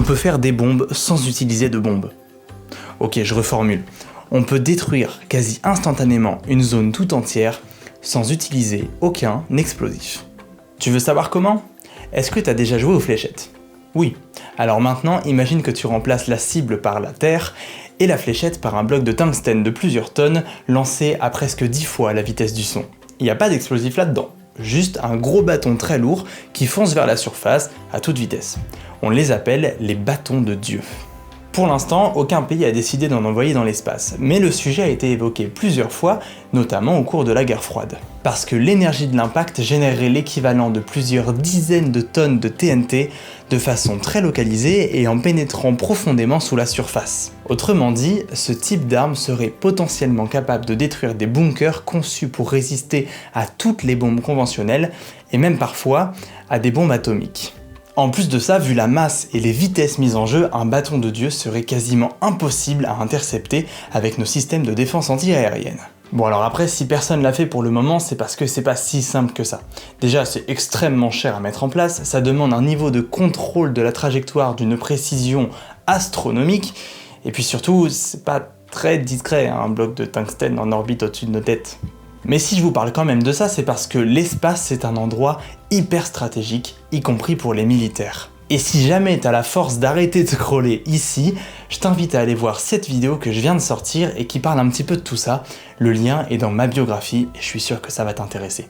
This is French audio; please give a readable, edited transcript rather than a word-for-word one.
peut faire des bombes sans utiliser de bombes. Ok, je reformule. On peut détruire quasi instantanément une zone tout entière sans utiliser aucun explosif. Tu veux savoir comment? Est-ce que tu as déjà joué aux fléchettes? Oui. Alors maintenant, imagine que tu remplaces la cible par la terre et la fléchette par un bloc de tungstène de plusieurs tonnes lancé à presque 10 fois la vitesse du son. Il n'y a pas d'explosif là-dedans, juste un gros bâton très lourd qui fonce vers la surface à toute vitesse. On les appelle les bâtons de Dieu. Pour l'instant, aucun pays a décidé d'en envoyer dans l'espace, mais le sujet a été évoqué plusieurs fois, notamment au cours de la guerre froide. Parce que l'énergie de l'impact générerait l'équivalent de plusieurs dizaines de tonnes de TNT de façon très localisée et en pénétrant profondément sous la surface. Autrement dit, ce type d'arme serait potentiellement capable de détruire des bunkers conçus pour résister à toutes les bombes conventionnelles, et même parfois à des bombes atomiques. En plus de ça, vu la masse et les vitesses mises en jeu, un bâton de Dieu serait quasiment impossible à intercepter avec nos systèmes de défense anti-aérienne. Bon alors après, si personne l'a fait pour le moment, c'est parce que c'est pas si simple que ça. Déjà, c'est extrêmement cher à mettre en place, ça demande un niveau de contrôle de la trajectoire d'une précision astronomique, et puis surtout, c'est pas très discret, hein, un bloc de tungstène en orbite au-dessus de nos têtes. Mais si je vous parle quand même de ça, c'est parce que l'espace c'est un endroit hyper stratégique, y compris pour les militaires. Et si jamais t'as la force d'arrêter de scroller ici, je t'invite à aller voir cette vidéo que je viens de sortir et qui parle un petit peu de tout ça. Le lien est dans ma biographie et je suis sûr que ça va t'intéresser.